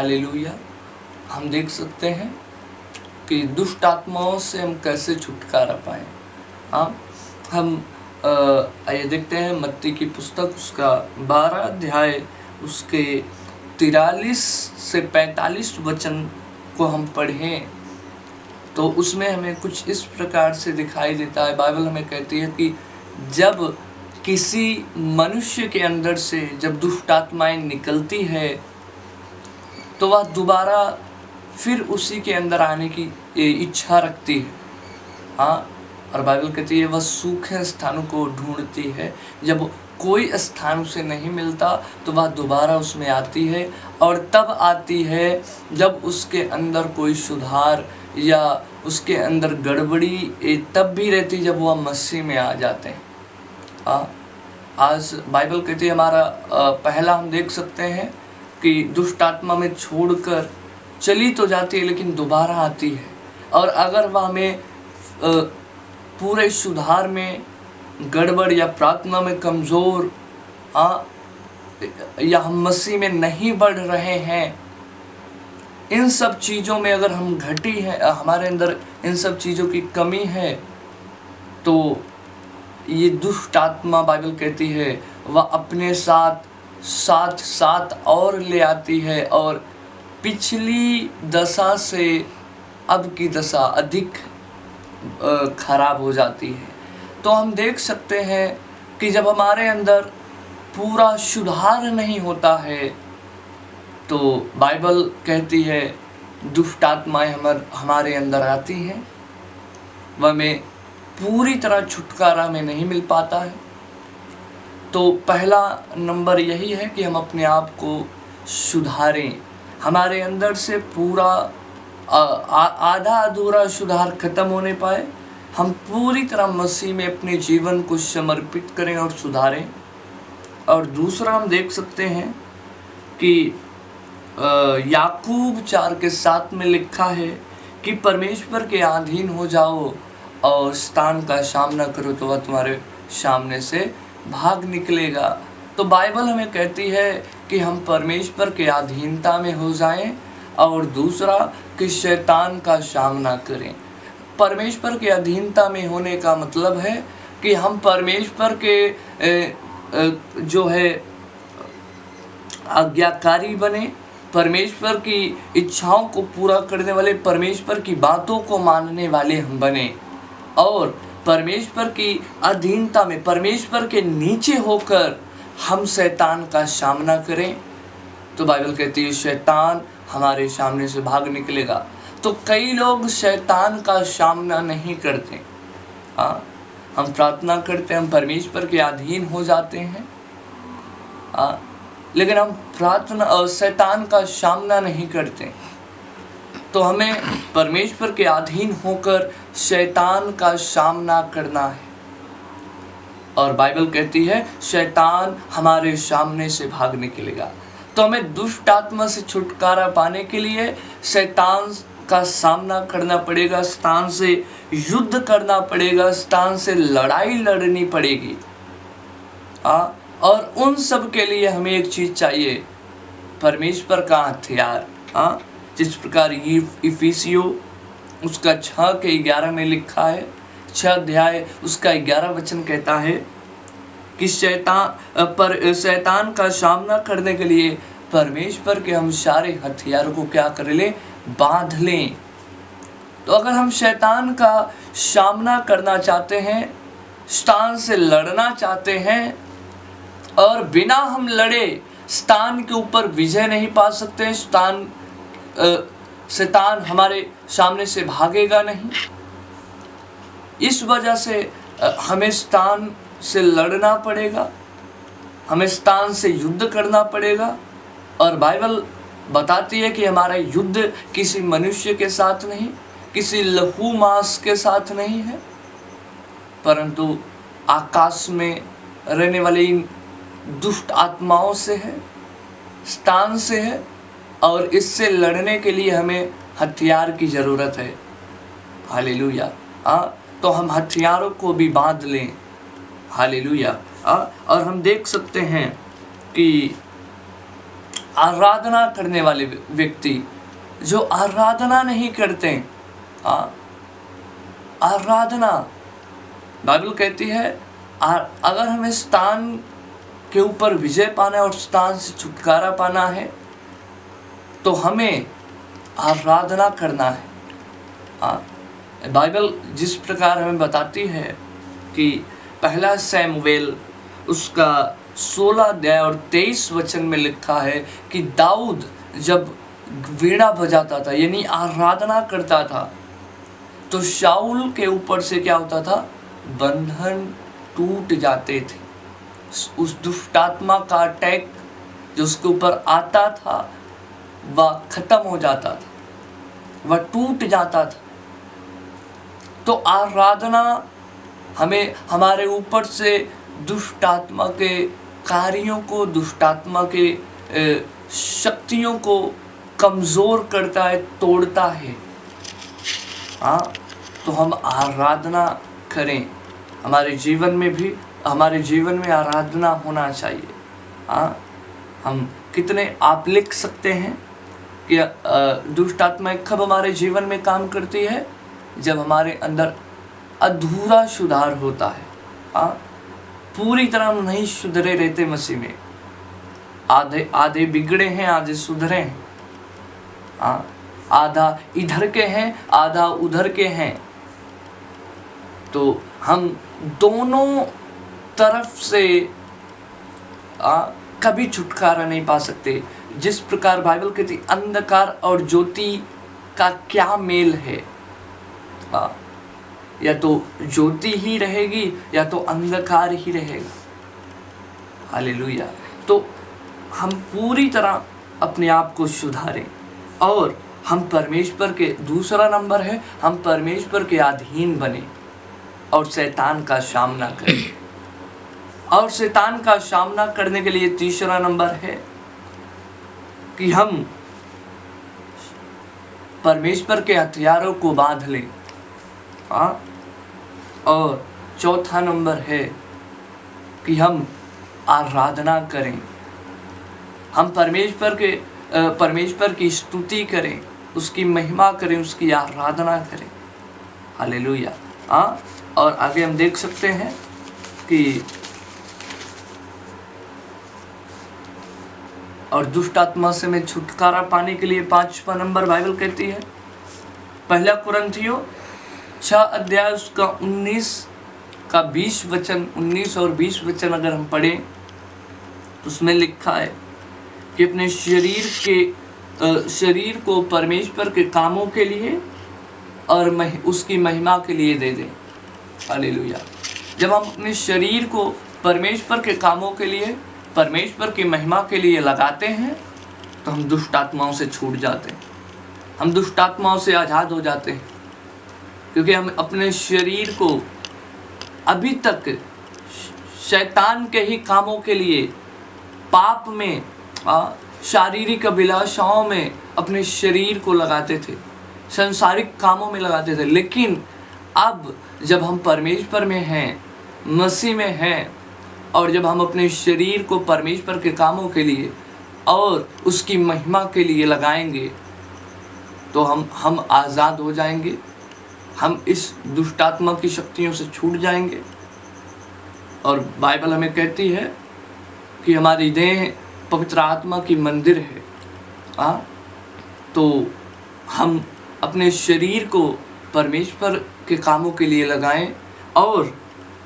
Hallelujah. हम देख सकते हैं कि दुष्ट आत्माओं से हम कैसे छुटकारा पाएं। हाँ, हम आइए देखते हैं मत्ती की पुस्तक उसका 12 अध्याय उसके 43 से 45 वचन को हम पढ़ें तो उसमें हमें कुछ इस प्रकार से दिखाई देता है। बाइबल हमें कहती है कि जब किसी मनुष्य के अंदर से जब दुष्ट आत्माएं निकलती है तो वह दोबारा फिर उसी के अंदर आने की इच्छा रखती है। हाँ, और बाइबल कहती है वह सूखे स्थानों को ढूंढती है। जब कोई स्थान उसे नहीं मिलता तो वह दोबारा उसमें आती है, और तब आती है जब उसके अंदर कोई सुधार या उसके अंदर गड़बड़ी तब भी रहती जब वह मसीह में आ जाते हैं। आज बाइबल कहती है हमारा पहला हम देख सकते हैं कि दुष्ट आत्मा में छोड़कर चली तो जाती है लेकिन दोबारा आती है, और अगर वह हमें पूरे सुधार में गड़बड़ या प्रार्थना में कमज़ोर या हम मसीह में नहीं बढ़ रहे हैं, इन सब चीज़ों में अगर हम घटी हैं, हमारे अंदर इन सब चीज़ों की कमी है, तो ये दुष्ट आत्मा बाइबल कहती है वह अपने साथ और ले आती है, और पिछली दशा से अब की दशा अधिक खराब हो जाती है। तो हम देख सकते हैं कि जब हमारे अंदर पूरा सुधार नहीं होता है तो बाइबल कहती है दुष्ट आत्माएं हमारे अंदर आती हैं, वह में पूरी तरह छुटकारा में नहीं मिल पाता है। तो पहला नंबर यही है कि हम अपने आप को सुधारें। हमारे अंदर से पूरा आधा अधूरा सुधार खत्म होने पाए, हम पूरी तरह मसीह में अपने जीवन को समर्पित करें और सुधारें। और दूसरा हम देख सकते हैं कि याकूब 4:7 में लिखा है कि परमेश्वर के अधीन हो जाओ और शैतान का सामना करो तो वह तुम्हारे सामने से भाग निकलेगा। तो बाइबल हमें कहती है कि हम परमेश्वर के अधीनता में हो जाएं, और दूसरा कि शैतान का सामना करें। परमेश्वर के अधीनता में होने का मतलब है कि हम परमेश्वर के जो है आज्ञाकारी बने, परमेश्वर की इच्छाओं को पूरा करने वाले, परमेश्वर की बातों को मानने वाले हम बने, और परमेश्वर की अधीनता में परमेश्वर के नीचे होकर हम शैतान का सामना करें। तो बाइबल कहती है शैतान हमारे सामने से भाग निकलेगा। तो कई लोग शैतान का सामना नहीं करते। हम प्रार्थना करते हैं, हम परमेश्वर के अधीन हो जाते हैं, लेकिन हम प्रार्थना और शैतान का सामना नहीं करते। तो हमें परमेश्वर के अधीन होकर शैतान का सामना करना है, और बाइबल कहती है शैतान हमारे सामने से भाग निकलेगा। तो हमें दुष्ट आत्मा से छुटकारा पाने के लिए शैतान का सामना करना पड़ेगा, शैतान से युद्ध करना पड़ेगा, शैतान से लड़ाई लड़नी पड़ेगी। और उन सब के लिए हमें एक चीज़ चाहिए, परमेश्वर का हथियार। जिस प्रकार इफिसियो उसका 6:11 में लिखा है, 6 अध्याय उसका 11 वचन कहता है कि शैतान का सामना करने के लिए परमेश्वर के हम सारे हथियारों को क्या कर लें, बांध लें। तो अगर हम शैतान का सामना करना चाहते हैं, शैतान से लड़ना चाहते हैं, और बिना हम लड़े शैतान के ऊपर विजय नहीं पा सकते, शैतान हमारे सामने से भागेगा नहीं। इस वजह से हमें शैतान से लड़ना पड़ेगा, हमें शैतान से युद्ध करना पड़ेगा। और बाइबल बताती है कि हमारा युद्ध किसी मनुष्य के साथ नहीं, किसी लहू मांस के साथ नहीं है, परंतु आकाश में रहने वाले इन दुष्ट आत्माओं से है, शैतान से है। और इससे लड़ने के लिए हमें हथियार की ज़रूरत है। हालेलुया। तो हम हथियारों को भी बांध लें। हालेलुया। और हम देख सकते हैं कि आराधना करने वाले व्यक्ति जो आराधना नहीं करते, आराधना, बाइबल कहती है अगर हमें स्थान के ऊपर विजय पाना है और स्थान से छुटकारा पाना है तो हमें आराधना करना है। बाइबल जिस प्रकार हमें बताती है कि पहला सैमुएल उसका 16 अध्याय और 23 वचन में लिखा है कि दाऊद जब वीणा बजाता था यानी आराधना करता था तो शाऊल के ऊपर से क्या होता था, बंधन टूट जाते थे। उस दुष्टात्मा का अटैक जो उसके ऊपर आता था वह खत्म हो जाता था, वह टूट जाता था। तो आराधना हमें हमारे ऊपर से दुष्ट आत्मा के कार्यों को, दुष्ट आत्मा के शक्तियों को कमज़ोर करता है, तोड़ता है। तो हम आराधना करें, हमारे जीवन में भी, हमारे जीवन में आराधना होना चाहिए। हम कितने आप लिख सकते हैं कि दुष्ट आत्मा कब हमारे जीवन में काम करती है, जब हमारे अंदर अधूरा सुधार होता है। पूरी तरह हम नहीं सुधरे रहते मसीह में, आधे बिगड़े हैं, आधे सुधरे हैं, आधा इधर के हैं, आधा उधर के हैं। तो हम दोनों तरफ से कभी छुटकारा नहीं पा सकते। जिस प्रकार बाइबल कहती अंधकार और ज्योति का क्या मेल है, या तो ज्योति ही रहेगी या तो अंधकार ही रहेगा। हालेलुया। तो हम पूरी तरह अपने आप को सुधारें और हम परमेश्वर के, दूसरा नंबर है हम परमेश्वर के अधीन बने और शैतान का सामना करें। और शैतान का सामना करने के लिए तीसरा नंबर है कि हम परमेश्वर के हथियारों को बांध लें। और चौथा नंबर है कि हम आराधना करें, हम परमेश्वर की स्तुति करें, उसकी महिमा करें, उसकी आराधना करें। हालेलुया। और आगे हम देख सकते हैं कि और दुष्ट आत्मा से में छुटकारा पाने के लिए 5वां नंबर बाइबल कहती है, पहला कुरिन्थियों 6 अध्याय उसका 19 का 20 वचन, 19 और 20 वचन अगर हम पढ़ें तो उसमें लिखा है कि अपने शरीर को परमेश्वर के कामों के लिए और उसकी महिमा के लिए दे दें। हालेलुया। जब हम अपने शरीर को परमेश्वर के कामों के लिए, परमेश्वर की महिमा के लिए लगाते हैं तो हम दुष्ट आत्माओं से छूट जाते हैं, हम दुष्ट आत्माओं से आज़ाद हो जाते हैं। क्योंकि हम अपने शरीर को अभी तक शैतान के ही कामों के लिए, पाप में, शारीरिक अभिलाषाओं में अपने शरीर को लगाते थे, संसारिक कामों में लगाते थे। लेकिन अब जब हम परमेश्वर में हैं, मसीह में हैं, और जब हम अपने शरीर को परमेश्वर के कामों के लिए और उसकी महिमा के लिए लगाएंगे तो हम आज़ाद हो जाएंगे, हम इस दुष्टात्मा की शक्तियों से छूट जाएंगे। और बाइबल हमें कहती है कि हमारी देह पवित्र आत्मा की मंदिर है। तो हम अपने शरीर को परमेश्वर के कामों के लिए लगाएं और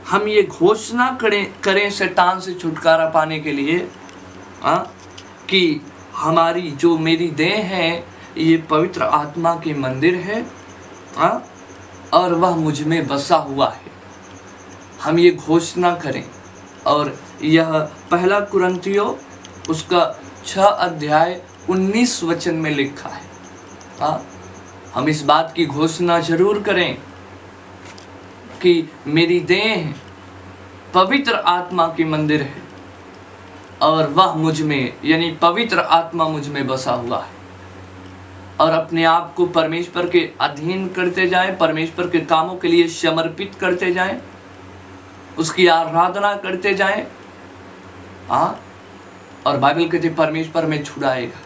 हम ये घोषणा करें शैतान से छुटकारा पाने के लिए कि हमारी जो मेरी देह है ये पवित्र आत्मा की मंदिर है और वह मुझ में बसा हुआ है। हम ये घोषणा करें। और यह पहला कुरिन्थियों उसका 6 अध्याय 19 वचन में लिखा है। हम इस बात की घोषणा जरूर करें कि मेरी देह पवित्र आत्मा की मंदिर है और वह मुझ में, यानी पवित्र आत्मा मुझ में बसा हुआ है। और अपने आप को परमेश्वर के अधीन करते जाएं, परमेश्वर के कामों के लिए समर्पित करते जाएं, उसकी आराधना करते जाएं। और बाइबल कहती है परमेश्वर हमें छुड़ाएगा,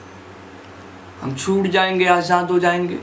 हम छूट जाएंगे, आज़ाद हो जाएंगे।